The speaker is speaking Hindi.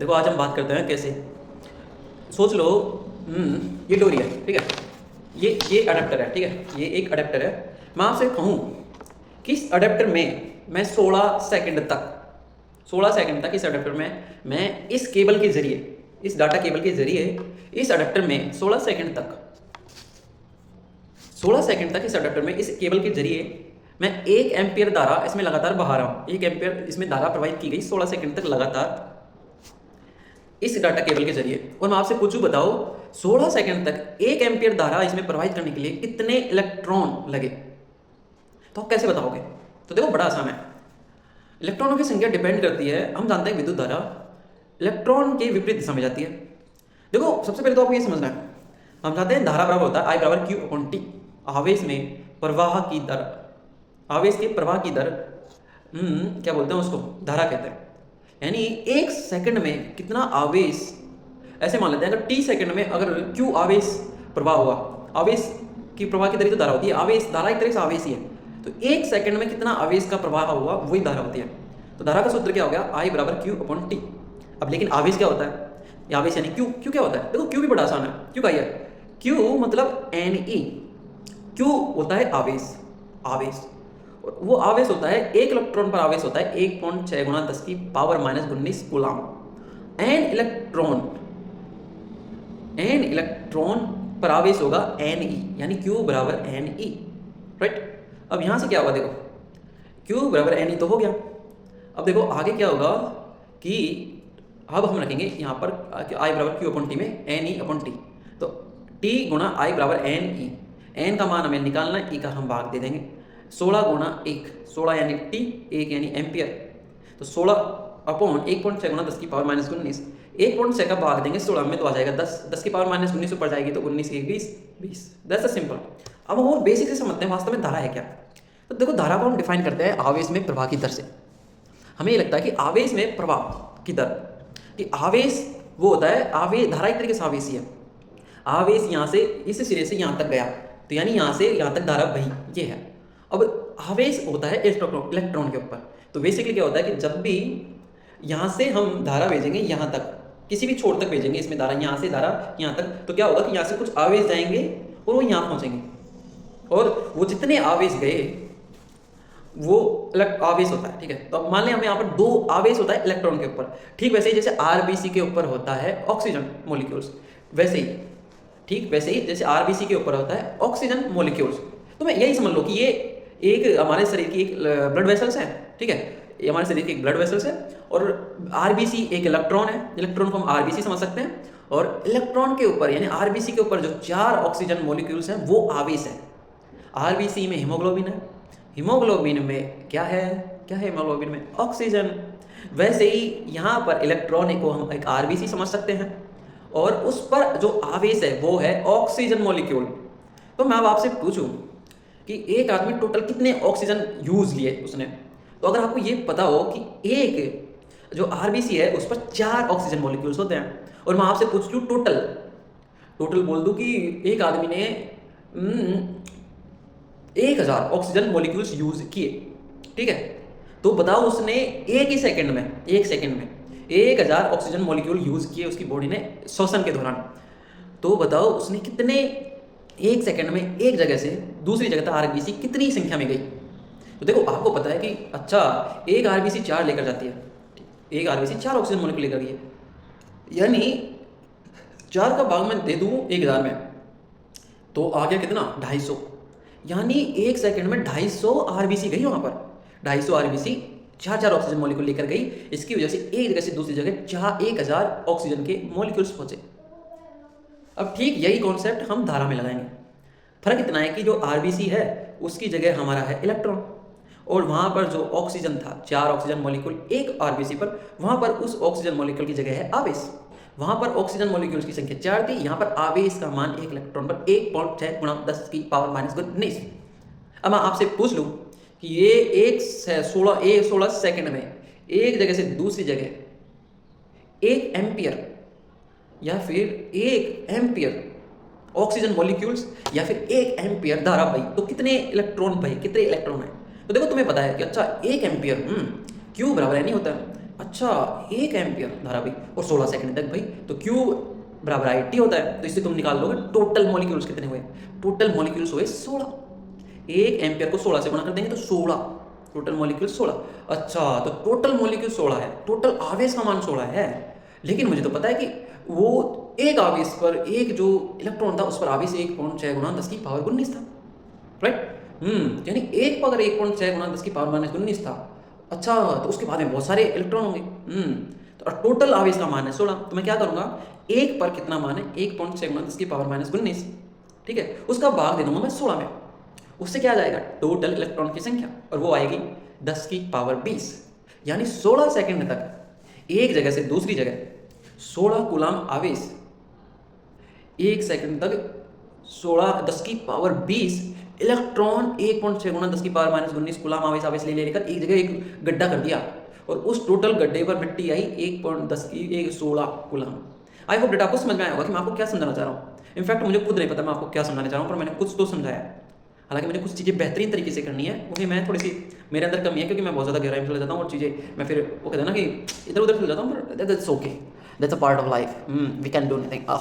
देखो आज हम बात करते हैं कैसे। सोच लो ये डोरी है, ठीक है, ये अडेप्टर है, ठीक है, ये एक अडेप्टर है। मैं आपसे कहूँ कि इस अडेप्टर में मैं 16 सेकंड तक इस अडेप्टर में मैं इस केबल के जरिए, इस डाटा केबल के जरिए इस अडेप्टर में 16 सेकंड तक इस अडेप्टर में इस केबल के जरिए मैं 1 एम्पियर धारा इसमें लगातार बहा रहा हूँ। 1 एम्पियर इसमें धारा प्रवाहित की गई 16 सेकंड तक लगातार इस डाटा केबल के जरिए। और मैं आपसे पूछूं, बताओ 16 सेकंड तक 1 एम्पियर धारा इसमें प्रवाहित करने के लिए कितने इलेक्ट्रॉन लगे? तो आप कैसे बताओगे? तो देखो बड़ा आसान है। इलेक्ट्रॉनों की संख्या डिपेंड करती है, हम जानते हैं विद्युत धारा इलेक्ट्रॉन के विपरीत दिशा में जाती है। देखो सबसे पहले तो आपको ये समझना है, हम जानते हैं धारा बराबर होता है I बराबर Q अपॉन T। आवेश में प्रवाह की दर, आवेश के प्रवाह की दर क्या बोलते हैं उसको? धारा कहते हैं। यानी 1 सेकंड में कितना आवेश, ऐसे मान लेते हैं अगर T सेकंड में अगर Q आवेश प्रवाह हुआ, आवेश की प्रवाह की दर तो धारा होती है, आवेश धारा एक तरह से आवेश ही है, तो 1 सेकंड में कितना आवेश का प्रवाह हुआ वही धारा होती है। तो धारा का सूत्र क्या हो गया? I बराबर Q अपॉन T। अब लेकिन आवेश क्या होता है? आवेश यानी Q क्या होता है? देखो Q भी बड़ा आसान है। Q का ही है, Q मतलब Ne। Q होता है आवेश, और वो आवेश होता है 1 इलेक्ट्रॉन पर आवेश होता है 1.6 गुणा 10 की power minus 19 coulomb. An electron पर आवेश होगा Ne, यानी Q बराबर Ne, राइट। अब यहां से क्या होगा? देखो Q बराबर Ne तो हो गया। अब देखो आगे क्या होगा कि अब हम रखेंगे यहाँ पर I बराबर Q अपॉन T में Ne अपॉन T, तो T गुणा I बराबर Ne। n का मान हमें निकालना है, E का हम भाग दे देंगे 16 गुणा 1, 16 यानी T, 1 यानी एम्पियर, तो 16 अपॉन 1.6 गुणा 10 की पावर माइनस 19, 1.6 का भाग देंगे 16 में तो आ जाएगा 10, 10 की पावर माइनस 19 ऊपर जाएगी तो 19 1 20, दैट्स सिंपल। अब हम और बेसिक से समझते हैं वास्तव में धारा है क्या। तो देखो धारा को हम डिफाइन करते हैं आवेश में प्रवाह की दर से। हमें ये लगता है कि आवेश में प्रवाह की दर, कि आवेश वो होता है, आवेश धारा एक तरीके से आवेश ही है। आवेश यहाँ से इस सिरे से यहाँ तक गया, तो यानी यहाँ से यहाँ तक धारा बही, ये है। अब आवेश होता है इलेक्ट्रॉन के ऊपर, तो बेसिकली क्या होता है कि जब भी यहाँ से हम धारा भेजेंगे यहाँ तक, किसी भी छोर तक भेजेंगे इसमें धारा, यहाँ से धारा यहाँ तक, तो क्या होगा कि यहाँ से कुछ आवेश जाएंगे और वो यहाँ पहुँचेंगे, और वो जितने आवेश गए वो आवेश होता है, ठीक है। तो अब मान लें हमें यहाँ पर 2 आवेश होता है इलेक्ट्रॉन के ऊपर, ठीक वैसे ही जैसे आरबीसी के ऊपर होता है ऑक्सीजन मॉलिक्यूल्स, वैसे ही ठीक वैसे ही जैसे आरबीसी के ऊपर होता है ऑक्सीजन मॉलिक्यूल्स। तो मैं यही समझ लो कि ये एक हमारे शरीर की एक ब्लड वेसल्स है, ठीक है, ये हमारे शरीर की एक ब्लड वेसल्स है, और आरबीसी एक इलेक्ट्रॉन है, इलेक्ट्रॉन को हम आरबीसी समझ सकते हैं, और इलेक्ट्रॉन के ऊपर यानी आरबीसी के ऊपर जो 4 ऑक्सीजन मॉलिक्यूल्स हैं वो आवेश है। आरबीसी में हीमोग्लोबिन है, हीमोग्लोबिन में क्या है हीमोग्लोबिन में ऑक्सीजन। वैसे ही यहाँ पर इलेक्ट्रॉन को हम एक आरबीसी समझ सकते हैं, और उस पर जो आवेश है वो है ऑक्सीजन मॉलिक्यूल। तो मैं अब आपसे पूछूं कि एक आदमी टोटल कितने ऑक्सीजन यूज लिए उसने, तो अगर आपको ये पता हो कि एक जो आरबीसी है उस पर 4 ऑक्सीजन मॉलिक्यूल्स होते हैं, और मैं आपसे पूछ लूँ टोटल बोल दूं कि एक आदमी ने 1000 ऑक्सीजन मॉलिक्यूल्स यूज किए, ठीक है, तो बताओ उसने एक सेकंड में 1000 ऑक्सीजन मॉलिक्यूल यूज किए उसकी बॉडी ने श्वसन के दौरान। तो बताओ उसने कितने 1 सेकंड में एक जगह से दूसरी जगह तक आरबीसी कितनी संख्या में गई। तो देखो आपको पता है कि अच्छा एक आरबीसी 4 लेकर जाती है, एक आरबीसी 4 ऑक्सीजन मॉलिक्यूल लेकर गई है, यानी 4 का भाग मैं दे दूँ 1000 में तो आ गया कितना 250, यानी 1 सेकंड में 250 आरबीसी गई वहाँ पर, 250 आरबीसी 4 ऑक्सीजन मॉलिक्यूल लेकर गई। इसकी वजह से एक जगह से दूसरी जगह 1000 ऑक्सीजन के मॉलिक्यूल्स पहुंचे। अब ठीक यही कॉन्सेप्ट हम धारा में लगाएंगे। फर्क इतना है कि जो आरबीसी है उसकी जगह हमारा है इलेक्ट्रॉन, और वहां पर जो ऑक्सीजन था 4 ऑक्सीजन मॉलिक्यूल एक आरबीसी पर, वहां पर उस ऑक्सीजन मॉलिक्यूल की जगह है आवेश। वहां पर ऑक्सीजन मॉलिक्यूल्स की संख्या 4 थी, यहाँ पर आवेश का मान 1 इलेक्ट्रॉन पर 1.6 गुणा 10 की पावर माइनस 19। अब मैं आपसे पूछ लूँ कि ये 16 सेकंड में एक जगह से दूसरी जगह 1 एम्पियर या फिर 1 एम्पियर ऑक्सीजन मॉलिक्यूल्स या फिर 1 एम्पियर धारा बही, तो कितने इलेक्ट्रॉन बहे, कितने इलेक्ट्रॉन है? तो देखो तुम्हें पता है कि अच्छा 1 एम्पियर Q बराबर नहीं होता है, अच्छा, 1 एम्पियर धारा भाई और 16 सेकंड तक भाई, तो क्यू बराबर आई टी होता है, तो इससे तुम निकाल लोगे टोटल मॉलिक्यूल्स कितने हुए। टोटल मॉलिक्यूल्स हुए 16। 1 एम्पियर को 16 से गुणा कर देंगे तो 16, टोटल मॉलिक्यूल 16। अच्छा, तो टोटल मॉलिक्यूल 16 है, टोटल आवेश का मान 16 है। लेकिन मुझे तो पता है कि वो एक आवेश पर एक जो इलेक्ट्रॉन था उस पर आवेश 1.6 गुणा 10 की पावर 19 था, राइट। यानी एक पर अगर 1.6 गुणा 10 की पावर माइनस 19 था, अच्छा, तो उसके बाद में बहुत सारे इलेक्ट्रॉन होंगे। तो टोटल आवेश का मान है 16, तो मैं क्या करूंगा, एक पर कितना मान है 1.6 गुणा 10 की पावर माइनस 19, ठीक है, उसका भाग दे दूंगा मैं 16 में। उससे क्या आ जाएगा, टोटल इलेक्ट्रॉन की संख्या, और वो आएगी 10 की पावर 20। यानी 16 सेकंड तक एक जगह से दूसरी जगह 16 कूलाम आवेश, एक सेकंड तक 16 10 की पावर 20 इलेक्ट्रॉन 1.6 गुना 10 की पावर माइनस 19 कूलाम आवेश आवेश ले लेकर एक जगह एक गड्ढा कर दिया, और उस टोटल गड्ढे पर मिट्टी आई 1.10 की 16 कूलाम। आई होप डेटा आपको समझ में आया होगा कि मैं आपको क्या समझाना चाह रहा हूँ। इनफैक्ट मुझे खुद नहीं पता मैं आपको क्या समझाना चाह रहा हूँ, पर मैंने कुछ तो समझाया। हालांकि मैंने कुछ चीज़ें बेहतरीन तरीके से करनी है, क्योंकि मैं थोड़ी सी मेरे अंदर कमी है, क्योंकि मैं बहुत ज़्यादा गहराई में चला जाता हूँ और चीज़ें मैं फिर वो कहते हैं ना कि इधर उधर चल जाता हूँ, पर that's okay, that's a part of life, we can do nothing.